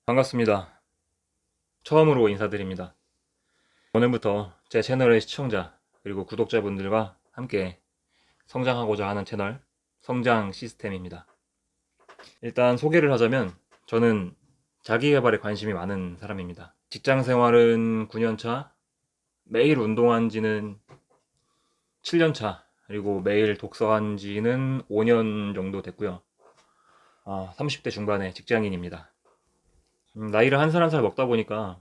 반갑습니다. 처음으로 인사드립니다. 오늘부터 제 채널의 시청자 그리고 구독자분들과 함께 성장하고자 하는 채널 성장 시스템입니다. 일단 소개를 하자면 저는 자기계발에 관심이 많은 사람입니다. 직장 생활은 9년차, 매일 운동한 지는 7년차, 그리고 매일 독서한 지는 5년 정도 됐고요. 30대 중반의 직장인입니다. 나이를 한 살 한 살 먹다 보니까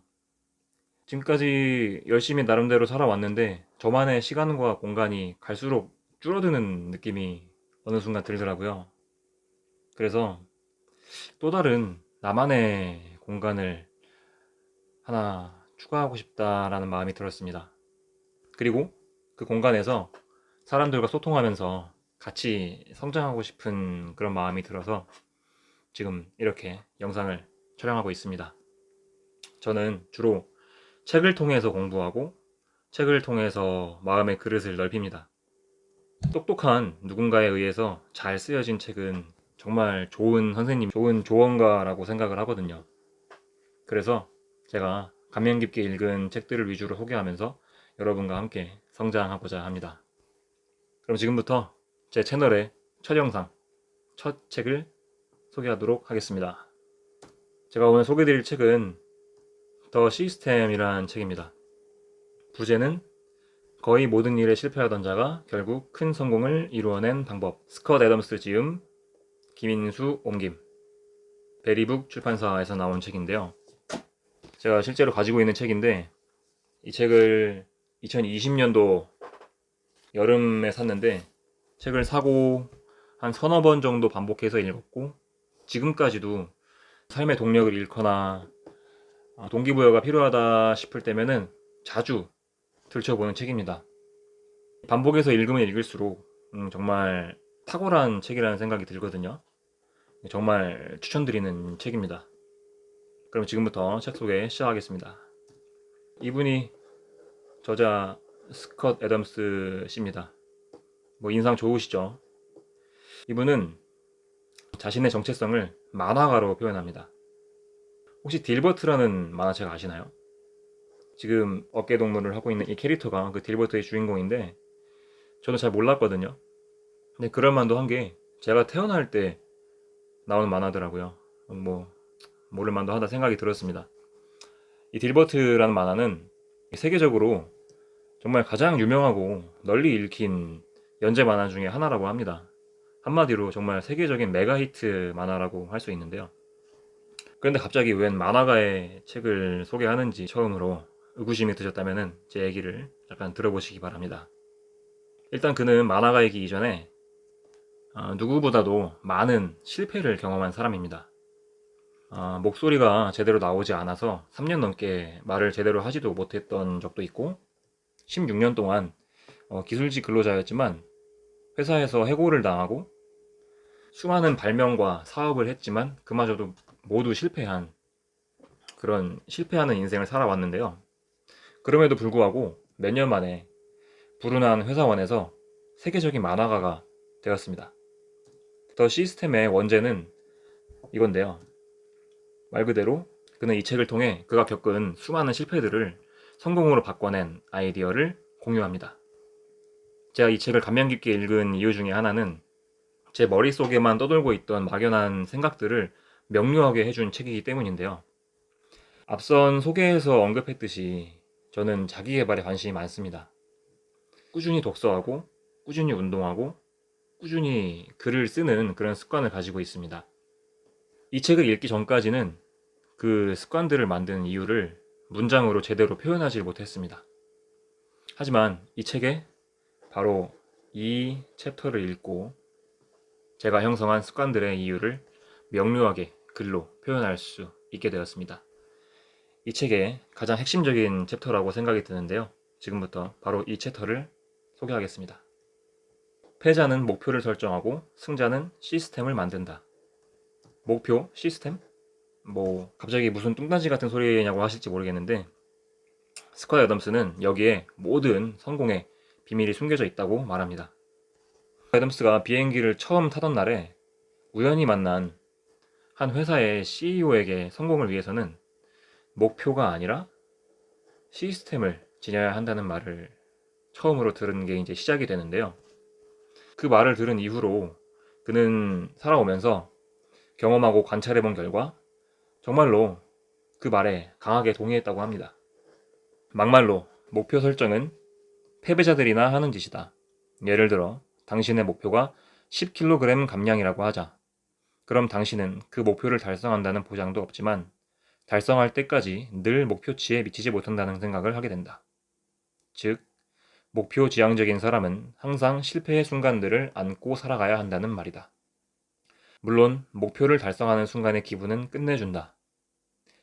지금까지 열심히 나름대로 살아왔는데 저만의 시간과 공간이 갈수록 줄어드는 느낌이 어느 순간 들더라고요. 그래서 또 다른 나만의 공간을 하나 추가하고 싶다라는 마음이 들었습니다. 그리고 그 공간에서 사람들과 소통하면서 같이 성장하고 싶은 그런 마음이 들어서 지금 이렇게 영상을 촬영하고 있습니다. 저는 주로 책을 통해서 공부하고 책을 통해서 마음의 그릇을 넓힙니다. 똑똑한 누군가에 의해서 잘 쓰여진 책은 정말 좋은 선생님, 좋은 조언가라고 생각을 하거든요. 그래서 제가 감명 깊게 읽은 책들을 위주로 소개하면서 여러분과 함께 성장하고자 합니다. 그럼 지금부터 제 채널의 첫 영상, 첫 책을 소개하도록 하겠습니다. 제가 오늘 소개드릴 책은 더 시스템이란 책입니다. 부제는 거의 모든 일에 실패하던 자가 결국 큰 성공을 이루어낸 방법. 스컷 애덤스 지음, 김인수 옮김, 베리북 출판사에서 나온 책인데요. 제가 실제로 가지고 있는 책인데 이 책을 2020년도 여름에 샀는데 책을 사고 한 서너 번 정도 반복해서 읽었고 지금까지도 삶의 동력을 잃거나 동기부여가 필요하다 싶을 때면은 자주 들춰보는 책입니다. 반복해서 읽으면 읽을수록 정말 탁월한 책이라는 생각이 들거든요. 정말 추천드리는 책입니다. 그럼 지금부터 책 소개 시작하겠습니다. 이분이 저자 스컷 애덤스 씨입니다. 인상 좋으시죠? 이분은 자신의 정체성을 만화가로 표현합니다. 혹시 딜버트라는 만화책 아시나요? 지금 어깨동무를 하고 있는 이 캐릭터가 그 딜버트의 주인공인데 저는 잘 몰랐거든요. 근데 그럴만도 한 게 제가 태어날 때 나오는 만화더라고요. 모를만도 하다 생각이 들었습니다. 이 딜버트라는 만화는 세계적으로 정말 가장 유명하고 널리 읽힌 연재 만화 중에 하나라고 합니다. 한마디로 정말 세계적인 메가 히트 만화라고 할 수 있는데요. 그런데 갑자기 웬 만화가의 책을 소개하는지 처음으로 의구심이 드셨다면 제 얘기를 잠깐 들어보시기 바랍니다. 일단 그는 만화가이기 이전에 누구보다도 많은 실패를 경험한 사람입니다. 목소리가 제대로 나오지 않아서 3년 넘게 말을 제대로 하지도 못했던 적도 있고 16년 동안 기술직 근로자였지만 회사에서 해고를 당하고 수많은 발명과 사업을 했지만 그마저도 모두 실패한 그런 실패하는 인생을 살아왔는데요. 그럼에도 불구하고 몇 년 만에 불운한 회사원에서 세계적인 만화가가 되었습니다. 더 시스템의 원제는 이건데요. 말 그대로 그는 이 책을 통해 그가 겪은 수많은 실패들을 성공으로 바꿔낸 아이디어를 공유합니다. 제가 이 책을 감명 깊게 읽은 이유 중에 하나는 제 머릿속에만 떠돌고 있던 막연한 생각들을 명료하게 해준 책이기 때문인데요. 앞선 소개에서 언급했듯이 저는 자기계발에 관심이 많습니다. 꾸준히 독서하고 꾸준히 운동하고 꾸준히 글을 쓰는 그런 습관을 가지고 있습니다. 이 책을 읽기 전까지는 그 습관들을 만든 이유를 문장으로 제대로 표현하지 못했습니다. 하지만 이 책에 바로 이 챕터를 읽고 제가 형성한 습관들의 이유를 명료하게 글로 표현할 수 있게 되었습니다. 이 책의 가장 핵심적인 챕터라고 생각이 드는데요. 지금부터 바로 이 챕터를 소개하겠습니다. 패자는 목표를 설정하고 승자는 시스템을 만든다. 목표, 시스템? 갑자기 무슨 뚱딴지 같은 소리냐고 하실지 모르겠는데 스컷 애덤스는 여기에 모든 성공의 비밀이 숨겨져 있다고 말합니다. 애덤스가 비행기를 처음 타던 날에 우연히 만난 한 회사의 CEO에게 성공을 위해서는 목표가 아니라 시스템을 지녀야 한다는 말을 처음으로 들은 게 이제 시작이 되는데요. 그 말을 들은 이후로 그는 살아오면서 경험하고 관찰해 본 결과 정말로 그 말에 강하게 동의했다고 합니다. 막말로 목표 설정은 패배자들이나 하는 짓이다. 예를 들어 당신의 목표가 10kg 감량이라고 하자. 그럼 당신은 그 목표를 달성한다는 보장도 없지만 달성할 때까지 늘 목표치에 미치지 못한다는 생각을 하게 된다. 즉, 목표 지향적인 사람은 항상 실패의 순간들을 안고 살아가야 한다는 말이다. 물론 목표를 달성하는 순간의 기분은 끝내준다.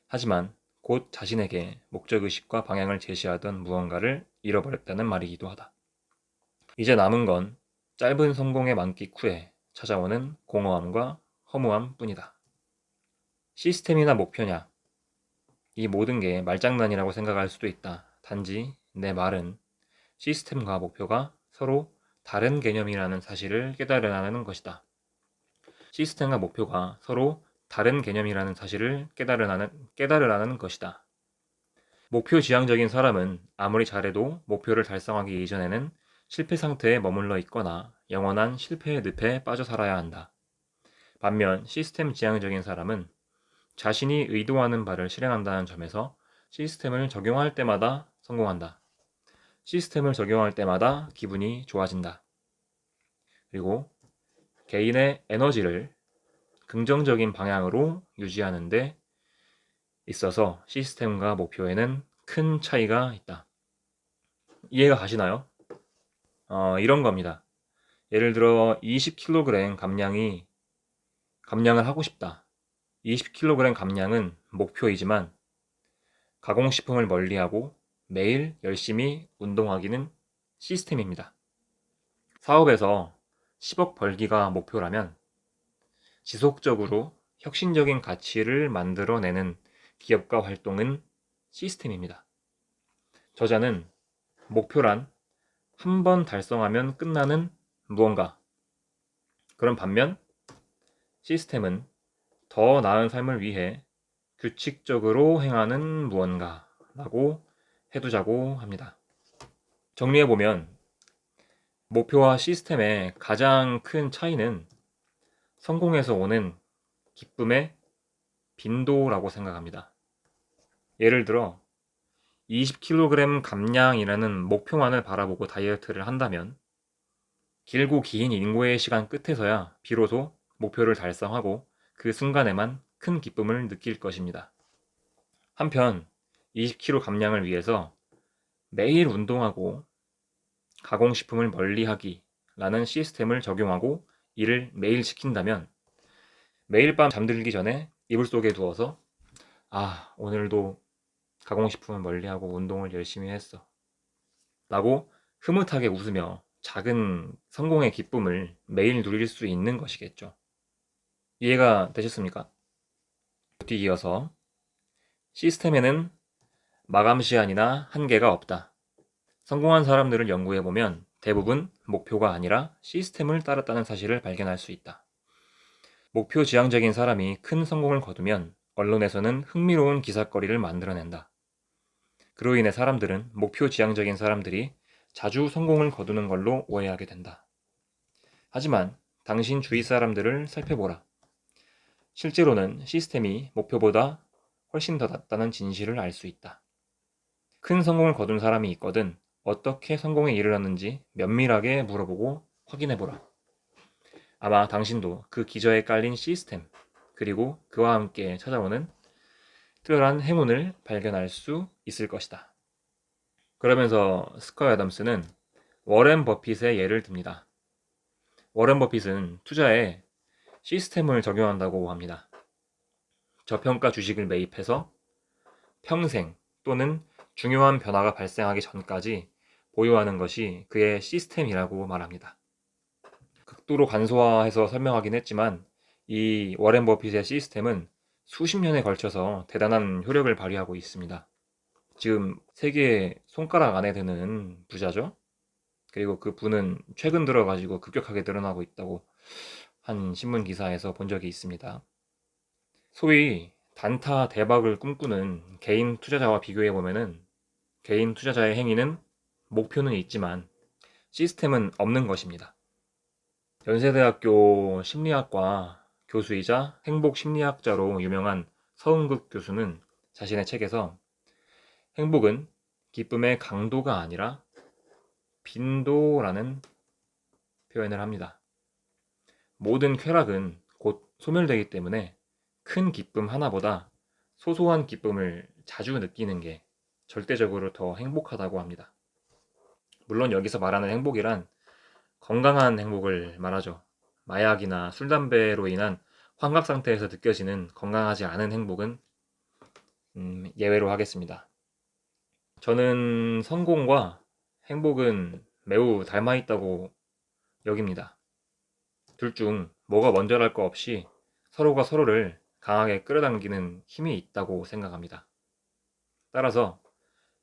하지만 곧 자신에게 목적의식과 방향을 제시하던 무언가를 잃어버렸다는 말이기도 하다. 이제 남은 건 짧은 성공의 만끽 후에 찾아오는 공허함과 허무함 뿐이다. 시스템이나 목표냐? 이 모든 게 말장난이라고 생각할 수도 있다. 단지 내 말은 시스템과 목표가 서로 다른 개념이라는 사실을 깨달으라는 것이다. 시스템과 목표가 서로 다른 개념이라는 사실을 깨달으라는 것이다. 목표 지향적인 사람은 아무리 잘해도 목표를 달성하기 이전에는 실패 상태에 머물러 있거나 영원한 실패의 늪에 빠져 살아야 한다. 반면 시스템 지향적인 사람은 자신이 의도하는 바를 실행한다는 점에서 시스템을 적용할 때마다 성공한다. 시스템을 적용할 때마다 기분이 좋아진다. 그리고 개인의 에너지를 긍정적인 방향으로 유지하는 데 있어서 시스템과 목표에는 큰 차이가 있다. 이해가 가시나요? 이런 겁니다. 예를 들어 20kg 감량을 하고 싶다. 20kg 감량은 목표이지만 가공식품을 멀리하고 매일 열심히 운동하기는 시스템입니다. 사업에서 10억 벌기가 목표라면 지속적으로 혁신적인 가치를 만들어내는 기업가 활동은 시스템입니다. 저자는 목표란 한 번 달성하면 끝나는 무언가. 그런 반면 시스템은 더 나은 삶을 위해 규칙적으로 행하는 무언가라고 해두자고 합니다. 정리해보면 목표와 시스템의 가장 큰 차이는 성공에서 오는 기쁨의 빈도라고 생각합니다. 예를 들어 20kg 감량이라는 목표만을 바라보고 다이어트를 한다면 길고 긴 인고의 시간 끝에서야 비로소 목표를 달성하고 그 순간에만 큰 기쁨을 느낄 것입니다. 한편 20kg 감량을 위해서 매일 운동하고 가공식품을 멀리하기라는 시스템을 적용하고 이를 매일 지킨다면 매일 밤 잠들기 전에 이불 속에 두어서 오늘도 가공식품을 멀리하고 운동을 열심히 했어 라고 흐뭇하게 웃으며 작은 성공의 기쁨을 매일 누릴 수 있는 것이겠죠. 이해가 되셨습니까? 뒤이어서 시스템에는 마감 시한이나 한계가 없다. 성공한 사람들을 연구해보면 대부분 목표가 아니라 시스템을 따랐다는 사실을 발견할 수 있다. 목표 지향적인 사람이 큰 성공을 거두면 언론에서는 흥미로운 기사거리를 만들어낸다. 그로 인해 사람들은 목표 지향적인 사람들이 자주 성공을 거두는 걸로 오해하게 된다. 하지만 당신 주위 사람들을 살펴보라. 실제로는 시스템이 목표보다 훨씬 더 낫다는 진실을 알 수 있다. 큰 성공을 거둔 사람이 있거든 어떻게 성공에 이르렀는지 면밀하게 물어보고 확인해보라. 아마 당신도 그 기저에 깔린 시스템, 그리고 그와 함께 찾아오는 특별한 행운을 발견할 수 있을 것이다. 그러면서 스커 애덤스는 워렌 버핏의 예를 듭니다. 워렌 버핏은 투자에 시스템을 적용한다고 합니다. 저평가 주식을 매입해서 평생 또는 중요한 변화가 발생하기 전까지 보유하는 것이 그의 시스템이라고 말합니다. 극도로 간소화해서 설명하긴 했지만 이 워렌 버핏의 시스템은 수십 년에 걸쳐서 대단한 효력을 발휘하고 있습니다. 지금 세계 손가락 안에 드는 부자죠. 그리고 그 부는 최근 들어가지고 급격하게 늘어나고 있다고 한 신문 기사에서 본 적이 있습니다. 소위 단타 대박을 꿈꾸는 개인 투자자와 비교해 보면은 개인 투자자의 행위는 목표는 있지만 시스템은 없는 것입니다. 연세대학교 심리학과 교수이자 행복심리학자로 유명한 서은극 교수는 자신의 책에서 행복은 기쁨의 강도가 아니라 빈도라는 표현을 합니다. 모든 쾌락은 곧 소멸되기 때문에 큰 기쁨 하나보다 소소한 기쁨을 자주 느끼는 게 절대적으로 더 행복하다고 합니다. 물론 여기서 말하는 행복이란 건강한 행복을 말하죠. 마약이나 술, 담배로 인한 환각 상태에서 느껴지는 건강하지 않은 행복은 예외로 하겠습니다. 저는 성공과 행복은 매우 닮아 있다고 여깁니다. 둘 중 뭐가 먼저랄 거 없이 서로가 서로를 강하게 끌어당기는 힘이 있다고 생각합니다. 따라서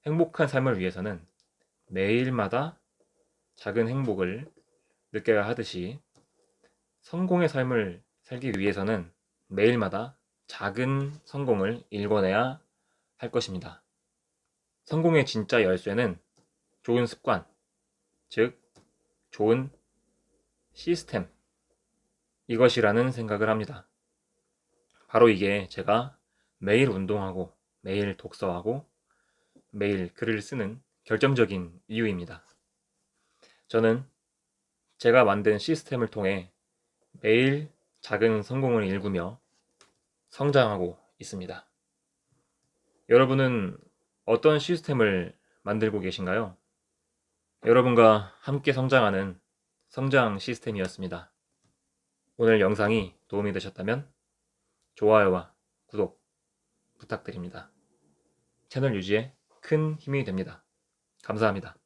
행복한 삶을 위해서는 매일마다 작은 행복을 느껴야 하듯이 성공의 삶을 살기 위해서는 매일마다 작은 성공을 일궈내야 할 것입니다. 성공의 진짜 열쇠는 좋은 습관, 즉 좋은 시스템, 이것이라는 생각을 합니다. 바로 이게 제가 매일 운동하고 매일 독서하고 매일 글을 쓰는 결정적인 이유입니다. 저는 제가 만든 시스템을 통해 매일 작은 성공을 일구며 성장하고 있습니다. 여러분은 어떤 시스템을 만들고 계신가요? 여러분과 함께 성장하는 성장 시스템이었습니다. 오늘 영상이 도움이 되셨다면 좋아요와 구독 부탁드립니다. 채널 유지에 큰 힘이 됩니다. 감사합니다.